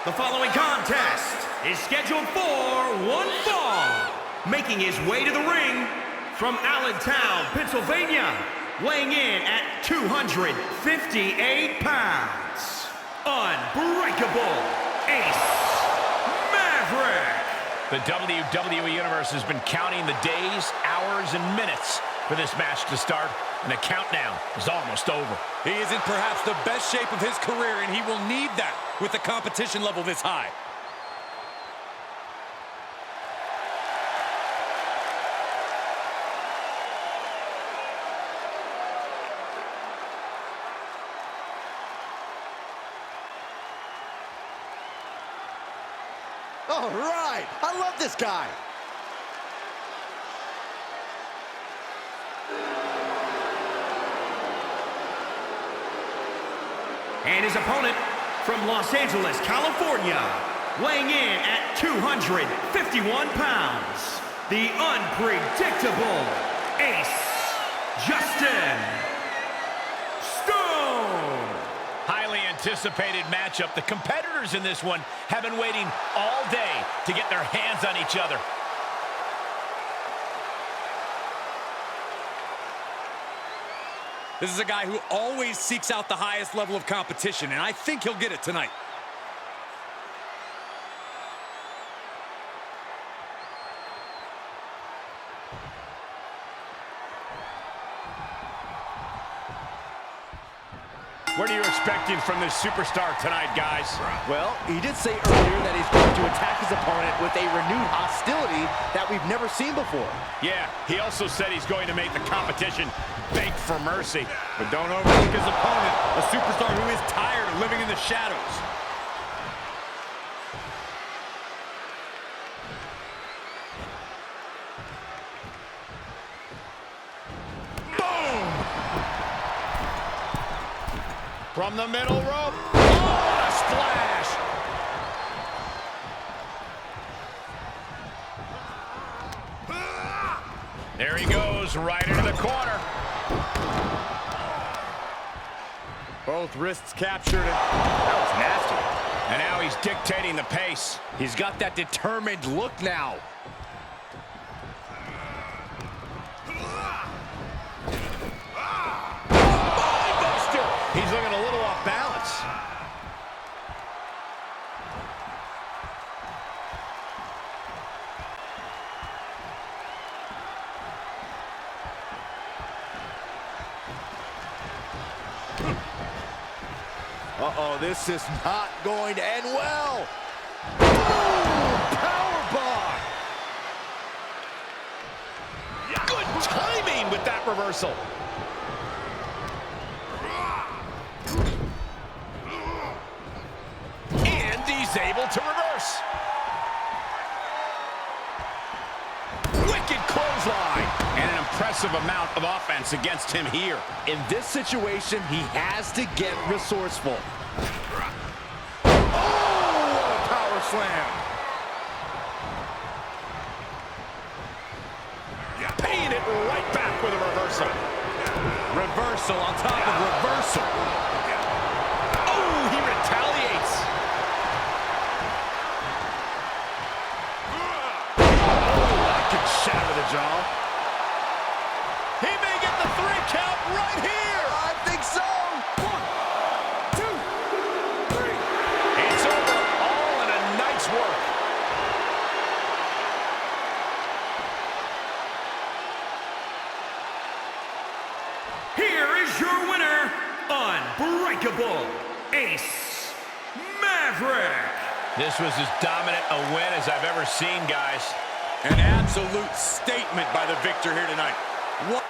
The following contest is scheduled for one fall. Making his way to the ring from Allentown, Pennsylvania, weighing in at 258 pounds, Unbreakable Ace Maverick. The WWE Universe has been counting the days, hours, and minutes for this match to start, and the countdown is almost over. He is in perhaps the best shape of his career, and he will need that with the competition level this high. All right, I love this guy. And his opponent from Los Angeles, California, weighing in at 251 pounds, the unpredictable Ace Justin Stone. Highly anticipated matchup. The competitors in this one have been waiting all day to get their hands on each other. This is a guy who always seeks out the highest level of competition, and I think he'll get it tonight. Where do you expect expecting from this superstar tonight, guys? Well, he did say earlier that he's going to attack his opponent with a renewed hostility that we've never seen before. Yeah, he also said he's going to make the competition beg for mercy. But don't overlook his opponent, a superstar who is tired of living in the shadows. From the middle rope. Oh, a splash. There he goes, right into the corner. Both wrists captured. That was nasty. And now he's dictating the pace. He's got that determined look now. He's looking a little off balance. Uh-oh, this is not going to end well. Boom! Powerbomb! Good timing with that reversal. And he's able to reverse. Wicked clothesline. And an impressive amount of offense against him here. In this situation, he has to get resourceful. Oh, what a power slam. Paying it right back with a reversal. Reversal on top of reversal. Oh, he retaliates. Oh, that could shatter the jaw. He may get the 3 count right here. I think so. 1, 2, 3. It's over, all in a night's work. Here is your winner, Unbreakable Ace Maverick. This was as dominant a win as I've ever seen, guys. An absolute statement by the victor here tonight. What?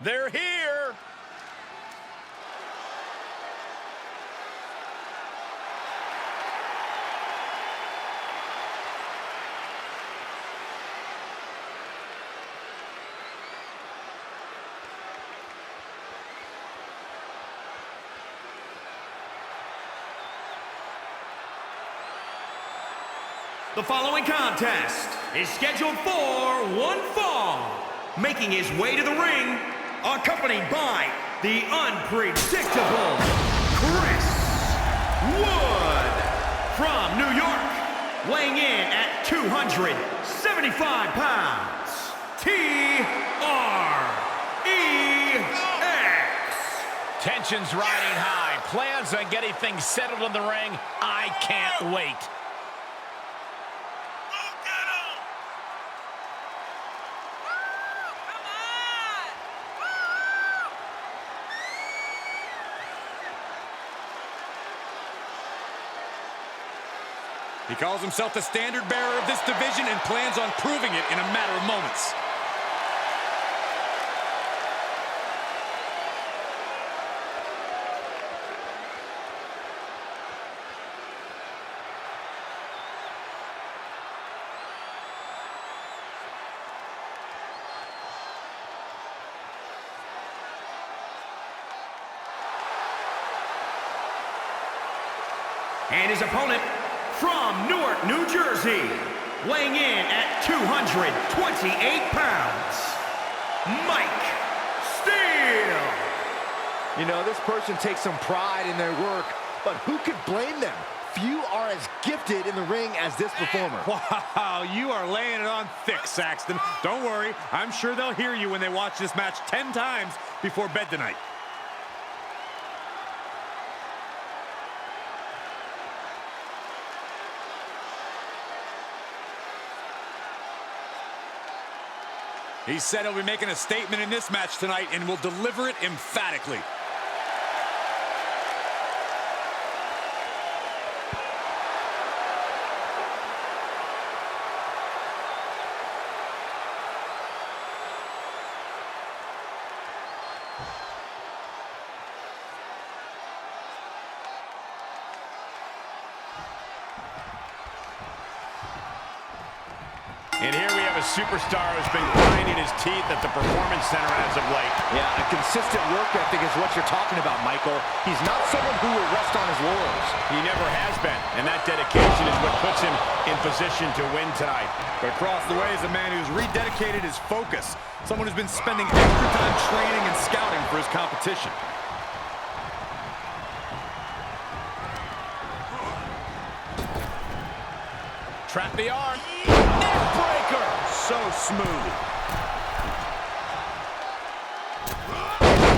They're here. The following contest is scheduled for one fall. Making his way to the ring, accompanied by the unpredictable Chris Wood. From New York, weighing in at 275 pounds, TREX. Tensions riding high. Plans on getting things settled in the ring. I can't wait. He calls himself the standard bearer of this division and plans on proving it in a matter of moments. And his opponent, from Newark, New Jersey, weighing in at 228 pounds, Mike Steele. You know, this person takes some pride in their work, but who could blame them? Few are as gifted in the ring as this performer. Wow, you are laying it on thick, Saxton. Don't worry, I'm sure they'll hear you when they watch this match 10 times before bed tonight. He said he'll be making a statement in this match tonight and will deliver it emphatically. And here we have a superstar who's been grinding his teeth at the Performance Center as of late. Yeah, a consistent work ethic is what you're talking about, Michael. He's not someone who will rest on his laurels. He never has been, and that dedication is what puts him in position to win tonight. But across the way is a man who's rededicated his focus, someone who's been spending extra time training and scouting for his competition. Trap the arm. Neckbreaker! So smooth.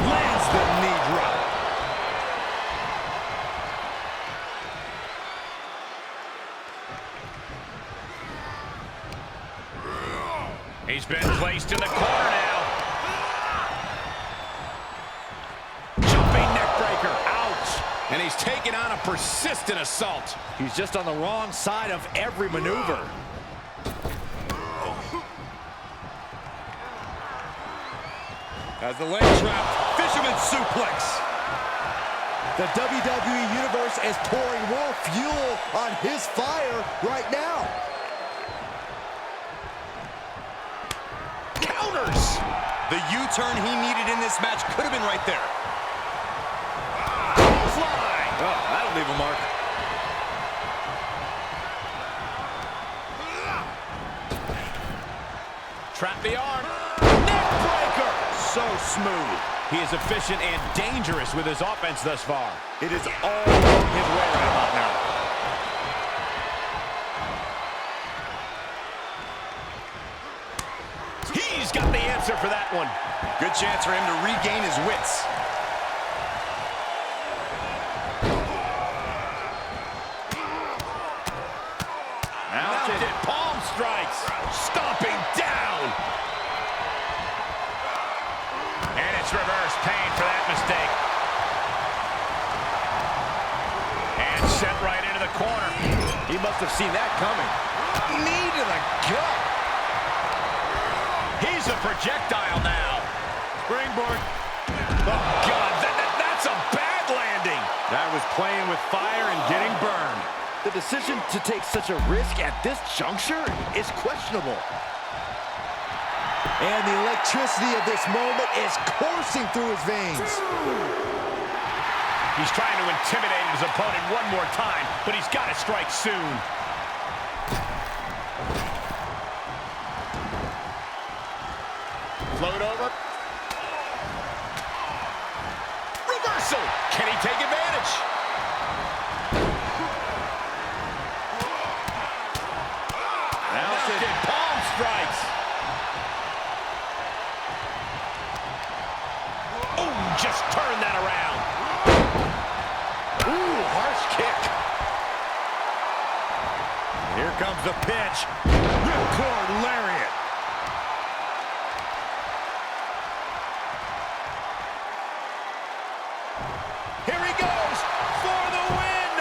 Lands the knee drop. He's been placed in the corner now. Jumping neckbreaker. Ouch. And he's taking on a persistent assault. He's just on the wrong side of every maneuver. As the leg trap, fisherman suplex. The WWE Universe is pouring more fuel on his fire right now. Counters. The U-turn he needed in this match could have been right there. Fly. Oh, that'll leave a mark. Trap the arm. Neckbreaker. So smooth. He is efficient and dangerous with his offense thus far. It is all going his way right about now. He's got the answer for that one. Good chance for him to regain his wits. Mounted palm strikes. Stomping down. And it's reverse pain for that mistake. And sent right into the corner. He must have seen that coming. Knee to the gut. He's a projectile now. Springboard springboard. Oh, God, that's a bad landing. That was playing with fire and getting burned. The decision to take such a risk at this juncture is questionable. And the electricity of this moment is coursing through his veins. He's trying to intimidate his opponent one more time, but he's got to strike soon. Float over. Reversal. Can he take advantage? Mounted palm strikes. Oh, just turn that around. Ooh, harsh kick. Here comes the pitch. Ripcord lariat. Here he goes for the win.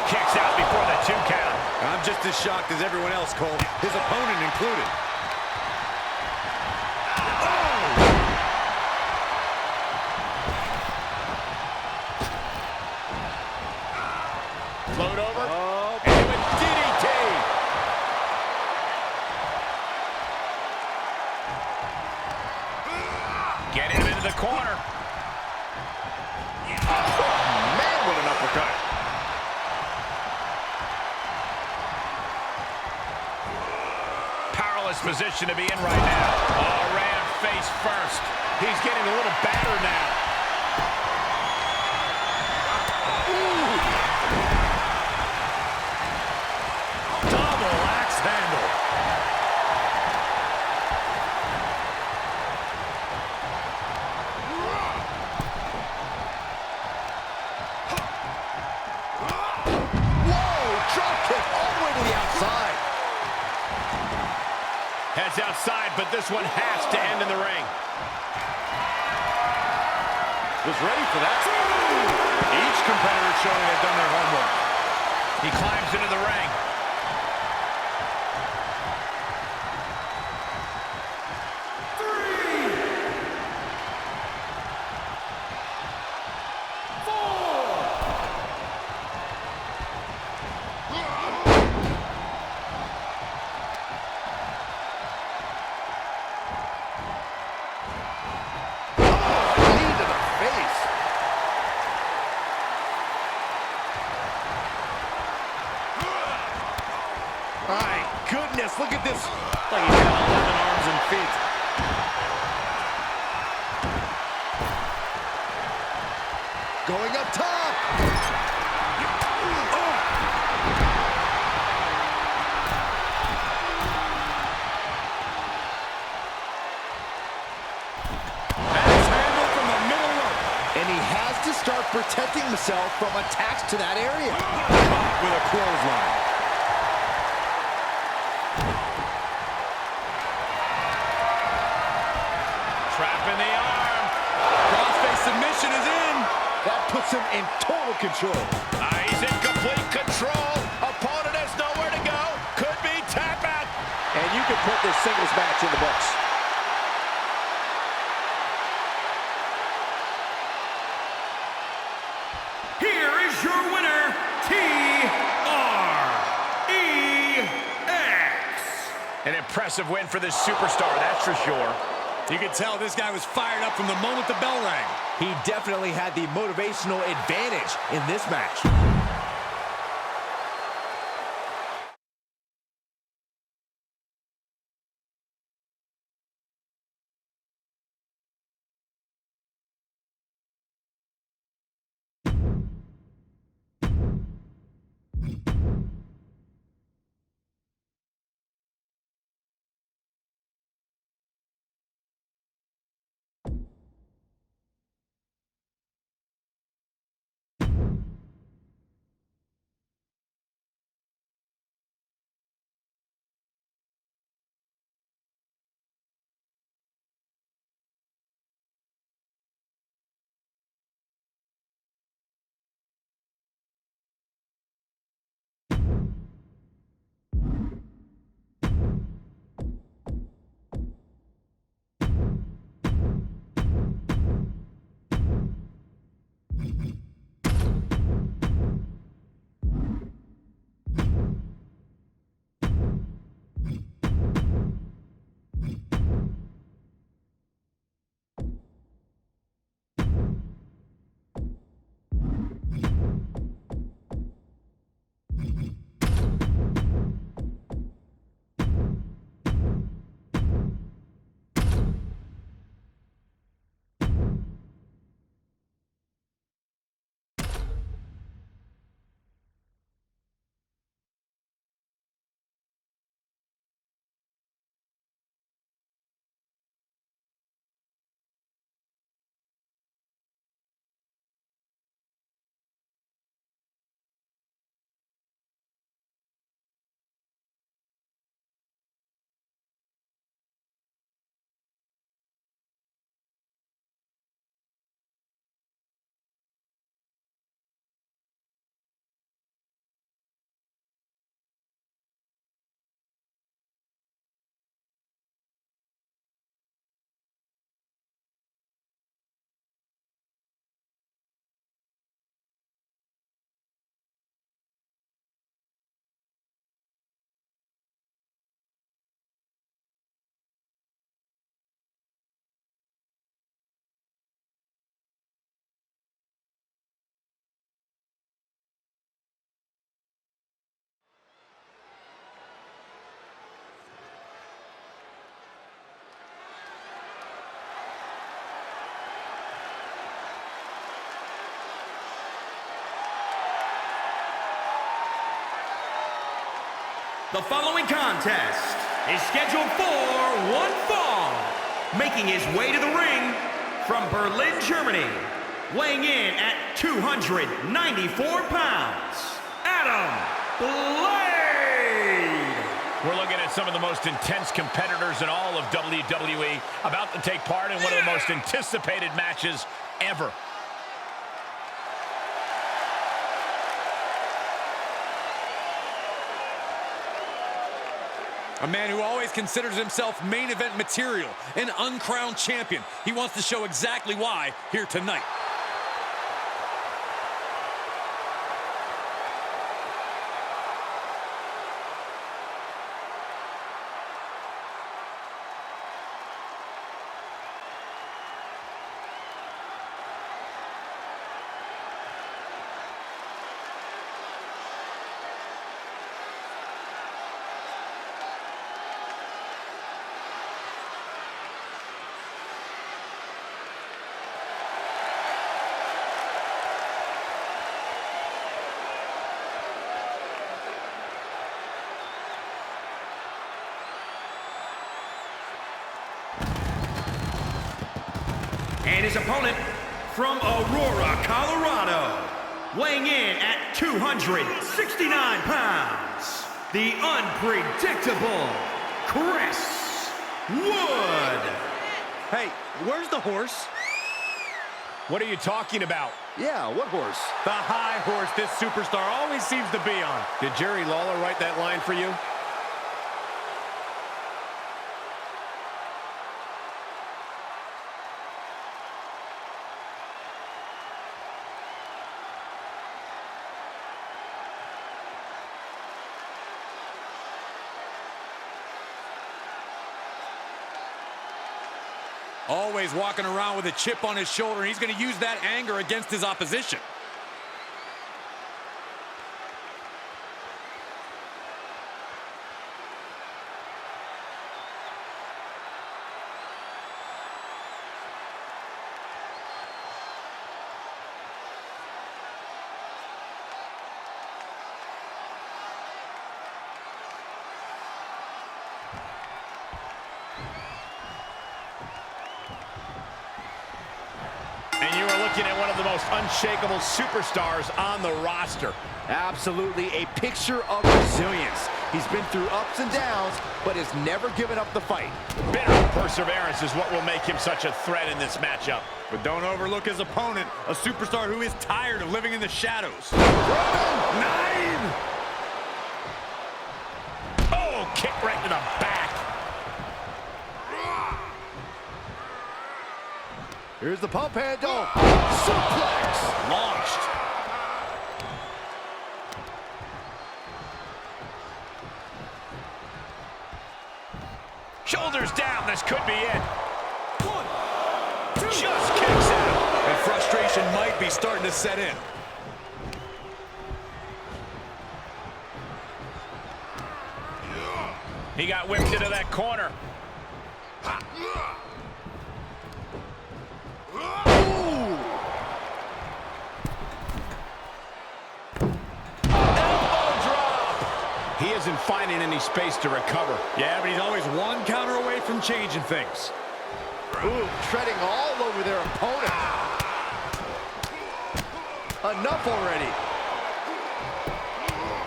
Kicks out before the 2 count. I'm just as shocked as everyone else, Cole, his opponent included. Float over. And with DDT. Get him into the corner. Man, what an uppercut. Powerless position to be in right now. Oh, ran face first. He's getting a little battered now. Double axe handle. Whoa, drop kick all the way to the outside. Heads outside, but this one has to end in the ring. Was ready for that. Each competitor showing they've done their homework. He climbs into the ring. Knee to the face. My goodness, look at this. Like he's got 11 arms and feet. Going up top. Axe handle from the middle rope. And he has to start protecting himself from attacks to that area. With a clothesline. Trapping the arm. Crossface submission is in. That puts him in total control. He's in complete control. Opponent has nowhere to go. Could be tap out. And you can put this singles match in the books. Here is your winner, T-R-E-X. An impressive win for this superstar, that's for sure. You could tell this guy was fired up from the moment the bell rang. He definitely had the motivational advantage in this match. The following contest is scheduled for one fall. Making his way to the ring from Berlin, Germany, weighing in at 294 pounds, Adam Blade. We're looking at some of the most intense competitors in all of WWE about to take part in one of the most anticipated matches ever. A man who always considers himself main event material, an uncrowned champion. He wants to show exactly why here tonight. And his opponent from Aurora, Colorado, weighing in at 269 pounds, the unpredictable Chris Wood. Hey, where's the horse? What are you talking about? Yeah, what horse? The high horse this superstar always seems to be on. Did Jerry Lawler write that line for you? Always walking around with a chip on his shoulder, and he's going to use that anger against his opposition. And you are looking at one of the most unshakable superstars on the roster. Absolutely a picture of resilience. He's been through ups and downs, but has never given up the fight. Bitter perseverance is what will make him such a threat in this matchup. But don't overlook his opponent, a superstar who is tired of living in the shadows. 9! Oh, kick right to the back. Here's the pump handle. Suplex. Launched. Shoulders down. This could be it. 1, 2. Just kicks out. And frustration might be starting to set in. He got whipped into that corner. He isn't finding any space to recover. Yeah, but he's always one counter away from changing things. Ooh, treading all over their opponent. Enough already.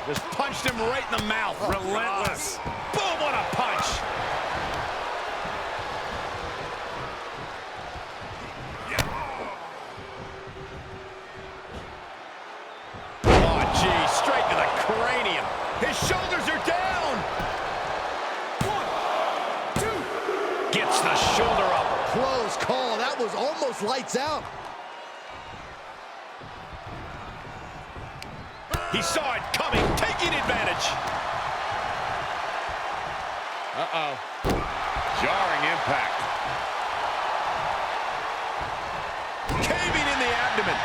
Just punched him right in the mouth. Relentless. Boom, what a punch. Oh, gee, straight to the cranium. His shoulders are down. 1, 2. Gets the shoulder up. Close call. That was almost lights out. He saw it coming, taking advantage. Uh-oh. Jarring impact. Caving in the abdomen.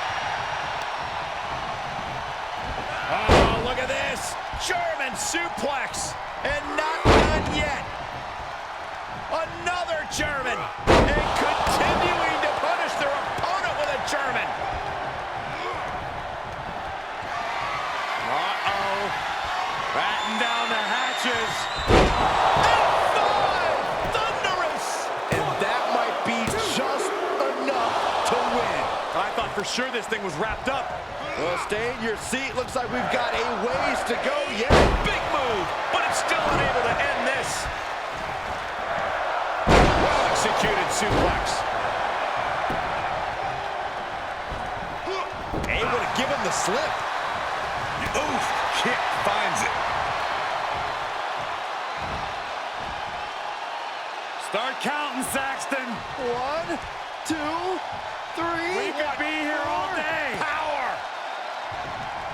Oh, look at this. German suplex. And not done yet. Another German. And continuing to punish their opponent with a German. Uh-oh. Batten down the hatches. for sure this thing was wrapped up. Well, stay in your seat. Looks like we've got a ways to go yet. Big move, but it's still unable to end this. Well-executed suplex. Able to give him the slip. Oof, kick finds it. Start counting, Saxton. 1, 2, 3. We could be here all day. Power.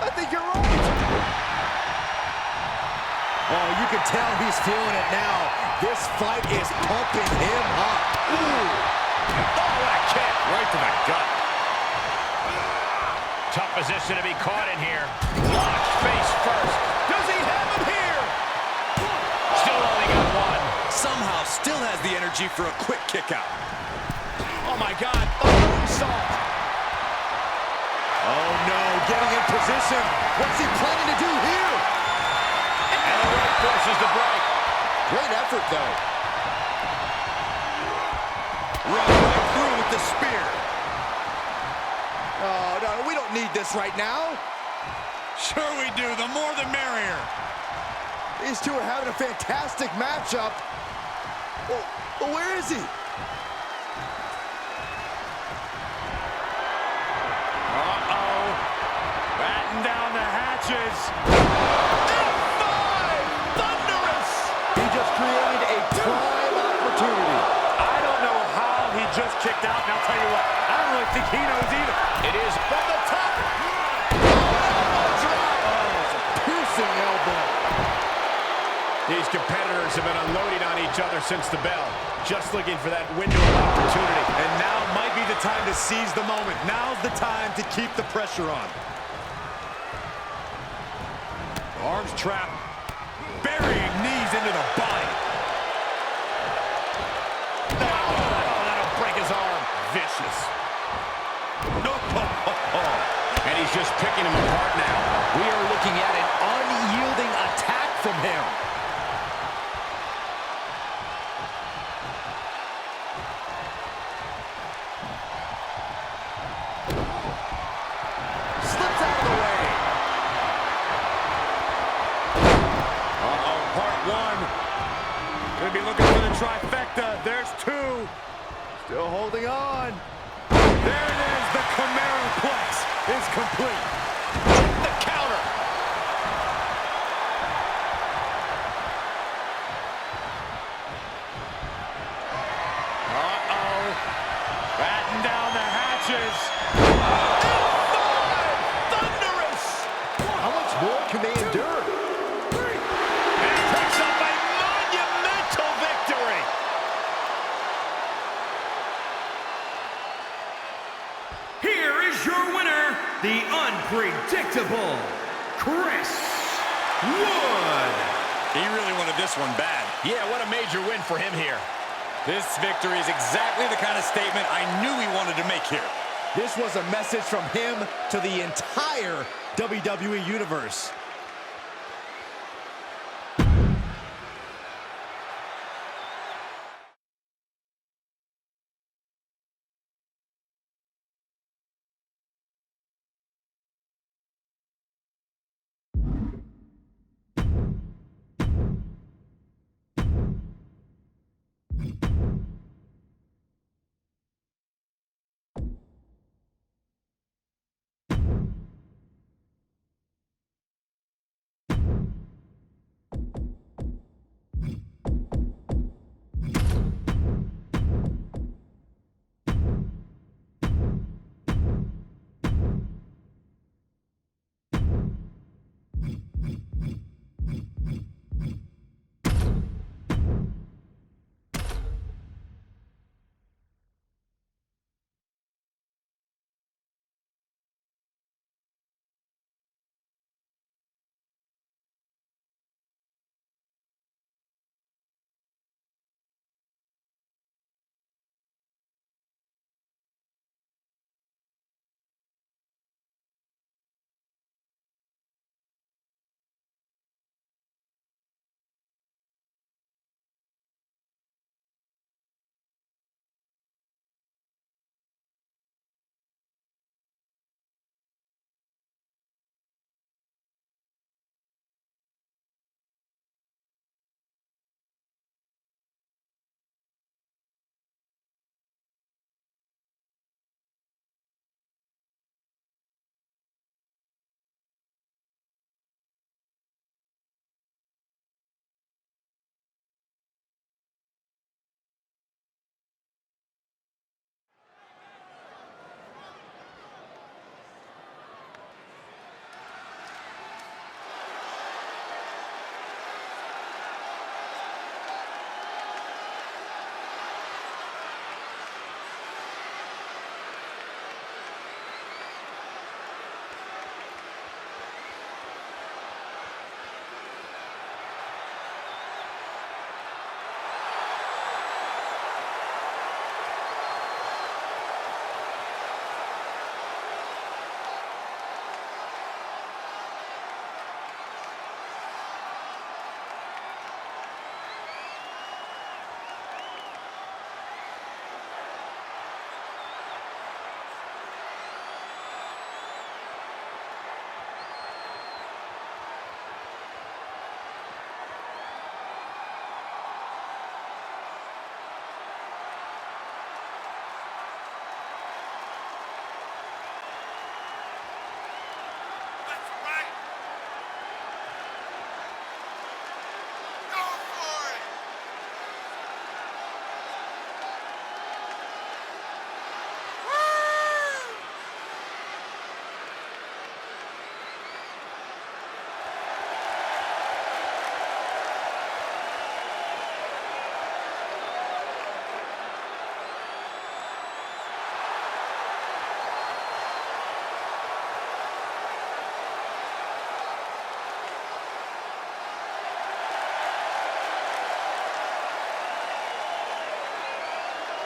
I think you're right. Oh, you can tell he's feeling it now. This fight is pumping him up. Ooh. Oh, what a kick. Right to the gut. Tough position to be caught in here. Launched face first. Does he have him here? Still only got one. Somehow still has the energy for a quick kick out. Oh, my God. Oh, salt. Oh, no, getting in position. What's he planning to do here? And the right forces the break. Great effort, though. Run right through with the spear. Oh, no, we don't need this right now. Sure we do. The more the merrier. These two are having a fantastic matchup. Well, where is he? Uh-oh. Batten down the hatches. F5! Thunderous! He just created a prime opportunity. I don't know how he just kicked out, and I'll tell you what, I don't really think he knows either. It is From the top. Oh, drop. Oh, it's a piercing elbow. These competitors have been unloading on each other since the bell. Just looking for that window of opportunity. And now might be the time to seize the moment. Now's the time to keep the pressure on. Arms trapped. Burying knees into the body. Oh, that'll break his arm. Vicious. No. And he's just picking him apart now. We are looking at an unyielding attack from him. Slips out of the way. Uh-oh, part one. Gonna be looking for the trifecta. There's two. Still holding on. There it is. The Camaro Plex is complete. The counter. Uh-oh. Batten down the hatches. Thunderous! How much more can they endure? And picks up a monumental victory! Here is your winner, the unpredictable Chris Wood. He really wanted this one bad. Yeah, what a major win for him here. This victory is exactly the kind of statement I knew he wanted to make here. This was a message from him to the entire WWE Universe.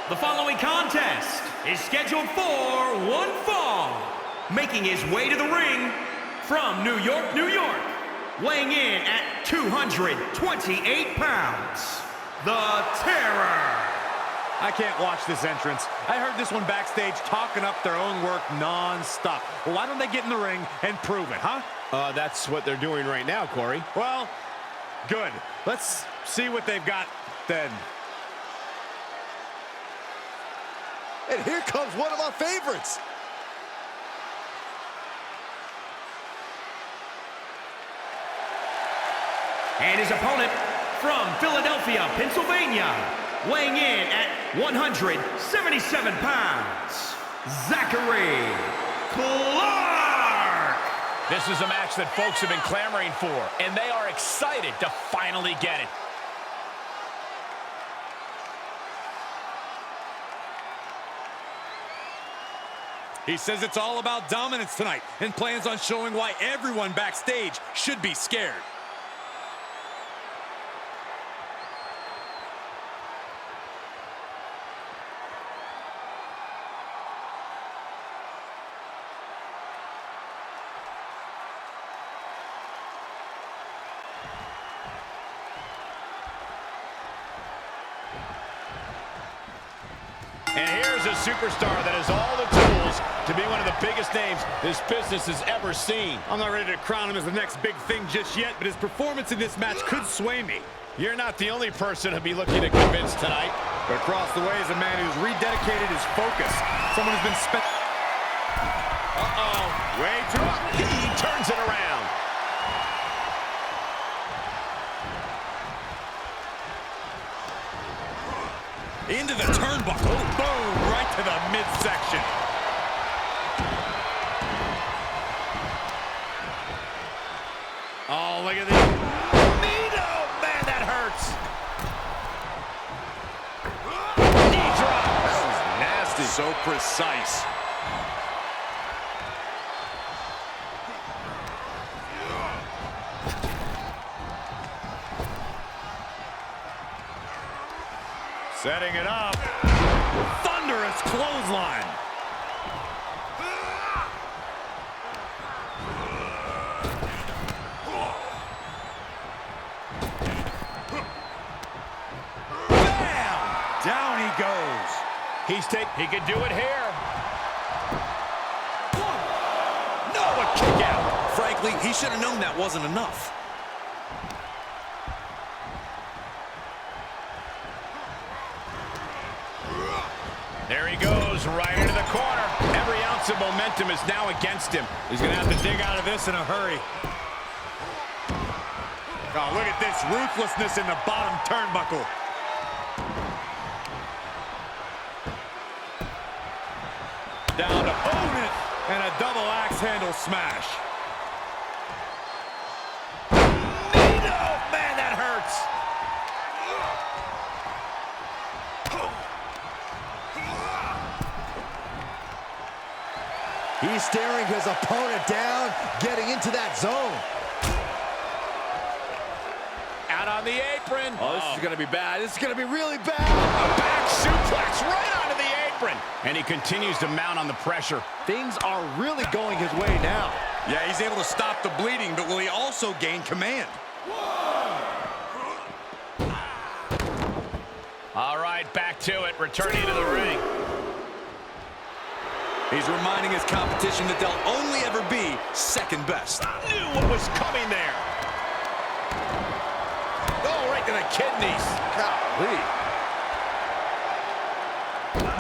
The following contest is scheduled for one fall. Making his way to the ring from New York, New York, weighing in at 228 pounds, the Terror. I can't watch this entrance. I heard this one backstage talking up their own work non-stop. Well, why don't they get in the ring and prove it, huh? That's what they're doing right now, Corey. Well, good. Let's see what they've got then. And here comes one of our favorites. And his opponent from Philadelphia, Pennsylvania, weighing in at 177 pounds, Zachary Clark. This is a match that folks have been clamoring for, and they are excited to finally get it. He says it's all about dominance tonight and plans on showing why everyone backstage should be scared. And here's a superstar that has all the tools to be one of the biggest names this business has ever seen. I'm not ready to crown him as the next big thing just yet, but his performance in this match could sway me. You're not the only person to be looking to convince tonight. But across the way is a man who's rededicated his focus. Someone who's been spent. Way too up. He turns it around. Into the turnbuckle. Boom, right to the midsection. Oh, look at this. Oh, man, that hurts. Knee drop. That was nasty. So precise. Setting it up. Thunderous clothesline. Bam! Down he goes. He could do it here. No, a kick out. Frankly, he should have known that wasn't enough. There he goes, right into the corner. Every ounce of momentum is now against him. He's going to have to dig out of this in a hurry. Oh, look at this ruthlessness in the bottom turnbuckle. Down to own it, and a double axe handle smash. Oh, man, that hurts. He's staring his opponent down, getting into that zone. Out on the apron. Oh, this is going to be bad. This is going to be really bad. A back suplex right onto the apron. And he continues to mount on the pressure. Things are really going his way now. Yeah, he's able to stop the bleeding, but will he also gain command? All right, back to it, returning to the ring. He's reminding his competition that they'll only ever be second best. Knew what was coming there. Oh, right to the kidneys. Golly.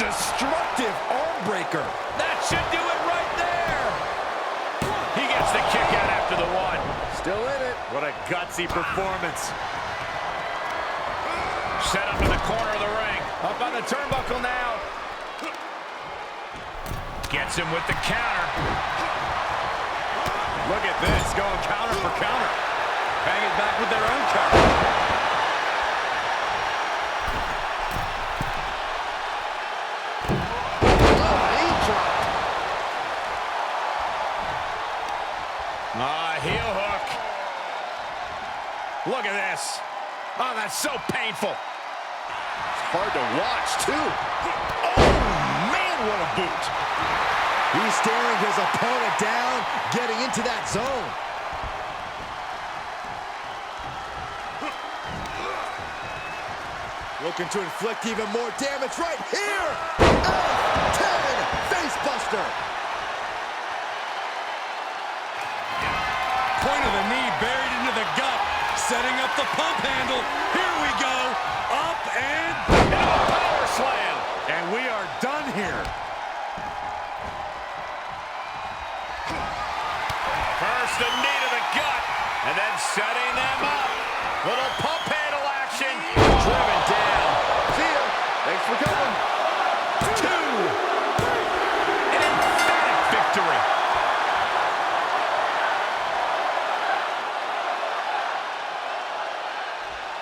Destructive arm breaker. That should do it right there. He gets the kick out after the one. Still in it. What a gutsy performance. Set up in the corner of the ring. Up on the turnbuckle now. Gets him with the counter. Look at this, going counter for counter. Banging back with their own counter. Heel hook. Look at this. Oh, that's so painful. hard to watch, too. Oh, man, what a boot. He's staring his opponent down, getting into that zone. Looking to inflict even more damage right here. F10 facebuster. Point of the knee buried into the gut, setting up the pump handle. Here we go. Up and Power slam. And we are done here. First a knee to the gut, and then setting them up. Little pump handle action. Driven down. See ya. Thanks for coming. 2. An emphatic victory.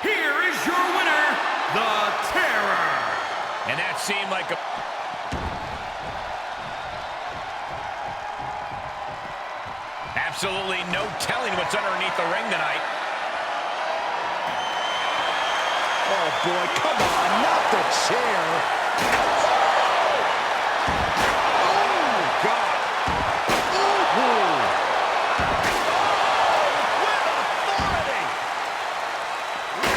Here is your winner, the Terror. And that seemed like a... Absolutely no telling what's underneath the ring tonight. Oh, boy, come on, not the chair. Oh, God. Ooh. With authority.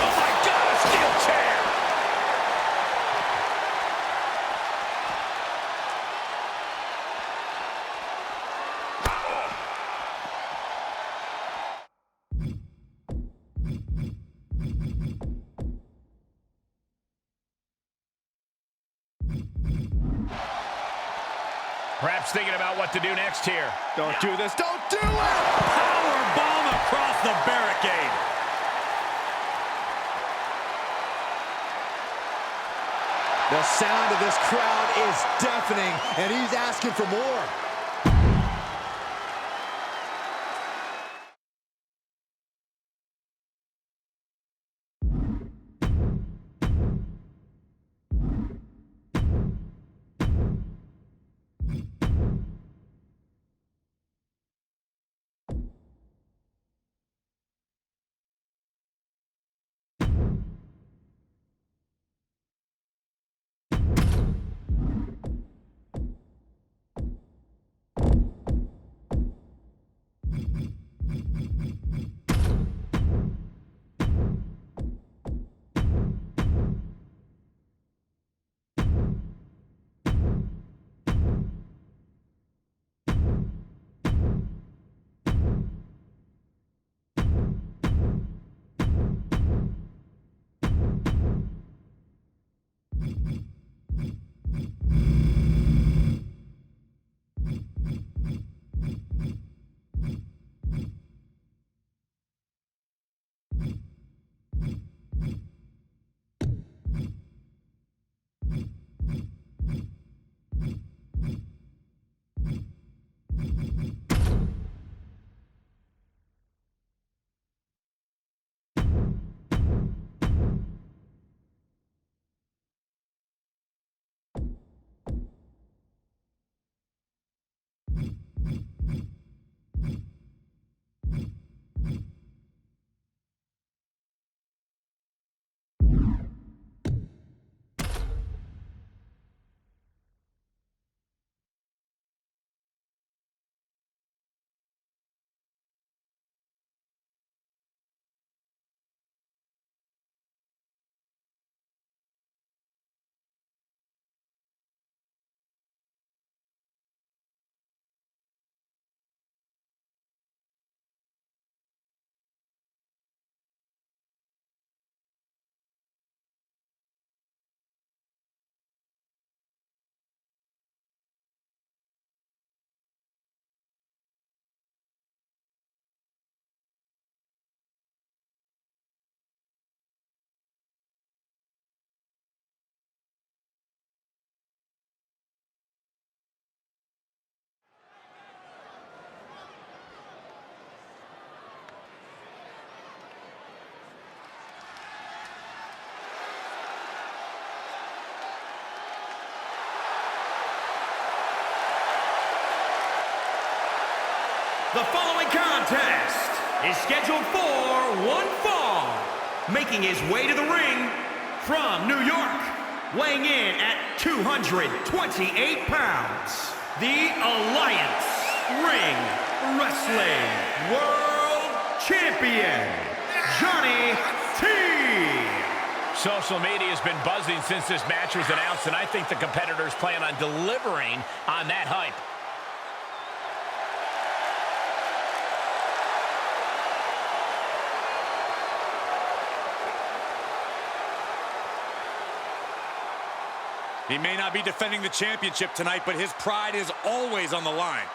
Oh, my God, a steel chair. Perhaps thinking about what to do next here. Don't do this. Don't do it! Power bomb across the barricade. The sound of this crowd is deafening, and he's asking for more. The following contest is scheduled for one fall. Making his way to the ring from New York, weighing in at 228 pounds, the Alliance Ring Wrestling World Champion, Johnny T. Social media has been buzzing since this match was announced, and I think the competitors plan on delivering on that hype. He may not be defending the championship tonight, but his pride is always on the line.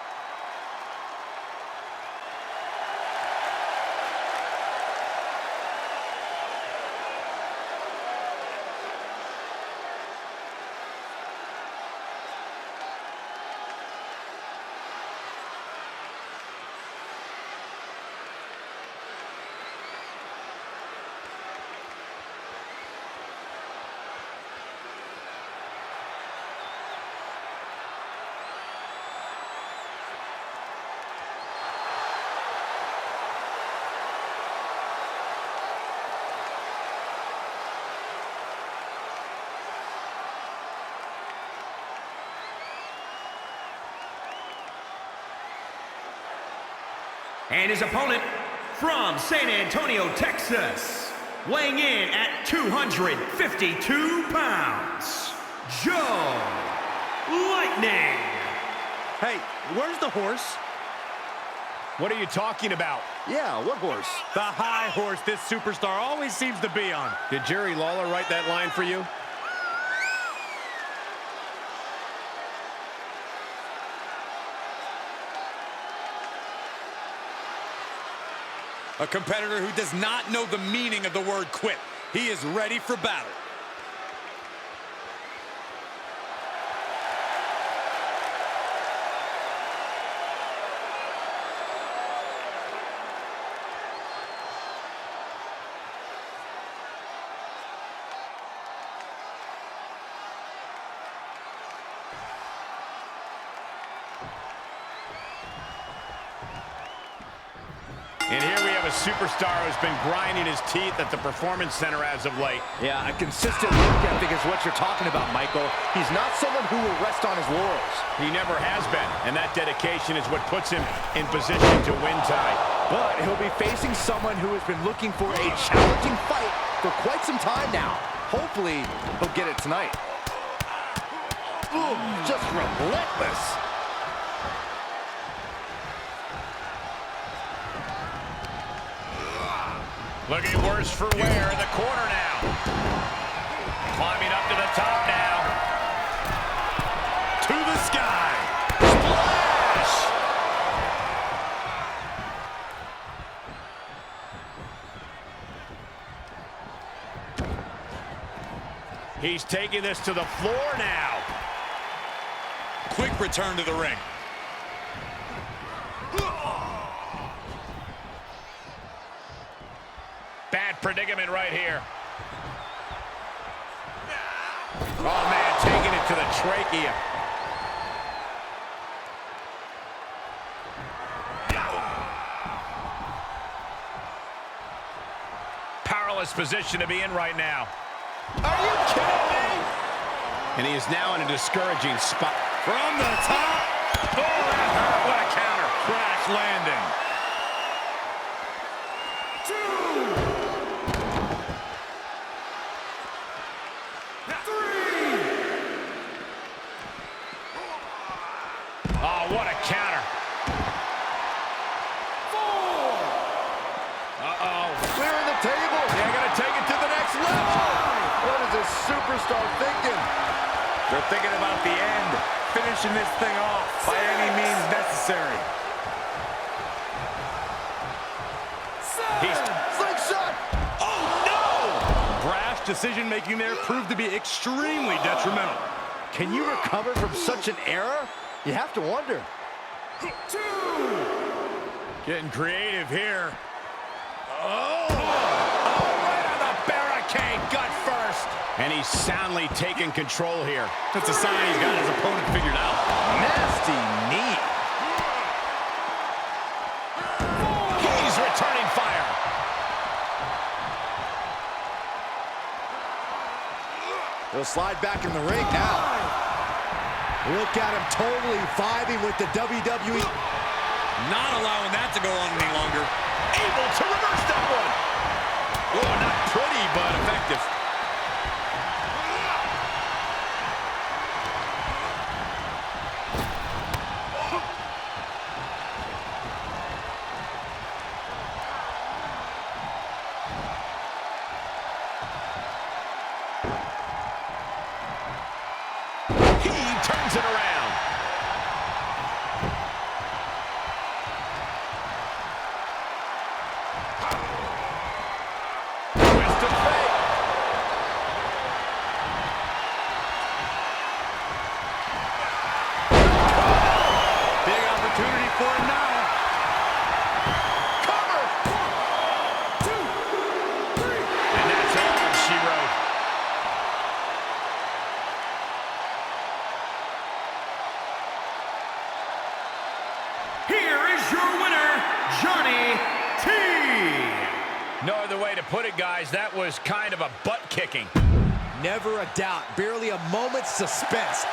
And his opponent from San Antonio, Texas, weighing in at 252 pounds, Joe Lightning. Hey, where's the horse? What are you talking about? Yeah, what horse? The high horse this superstar always seems to be on. Did Jerry Lawler write that line for you? A competitor who does not know the meaning of the word quit. He is ready for battle. And here we have a superstar who's been grinding his teeth at the Performance Center as of late. Yeah, a consistent work ethic is what you're talking about, Michael. He's not someone who will rest on his laurels. He never has been, and that dedication is what puts him in position to win tonight. But he'll be facing someone who has been looking for a challenging fight for quite some time now. Hopefully, he'll get it tonight. Ooh, just relentless. Looking worse for wear in the corner now. Climbing up to the top now. To the sky. Splash! He's taking this to the floor now. Quick return to the ring. Bad predicament right here. Oh, man, taking it to the trachea. Powerless position to be in right now. Are you kidding me? And he is now in a discouraging spot. From the top. Oh, that hurt. What a counter. Crash landing. Oh, what a counter. Uh-oh. Clearing the table. They're going to take it to the next level. What is this superstar thinking? They're thinking about the end, finishing this thing off by any means necessary. He's... Slingshot! Oh, no! Brash decision-making there proved to be extremely detrimental. Can you recover from such an error? You have to wonder. Getting creative here. Oh! Right on the barricade, gut first. And he's soundly taking control here. That's a sign he's got his opponent figured out. Nasty knee. He's returning fire. Those He'll slide back in the ring now. Look at him totally vibing with the WWE. Not allowing that to go on any longer. Able to reverse that one. Oh, not pretty, but effective. He turns it around. Twist of fate. Big opportunity for him now. Cover. 1, 2, 3. And that's all she wrote. Here is your winner, Johnny T. No other way to put it, guys. That was kind of a butt kicking. Never a doubt, barely a moment's suspense.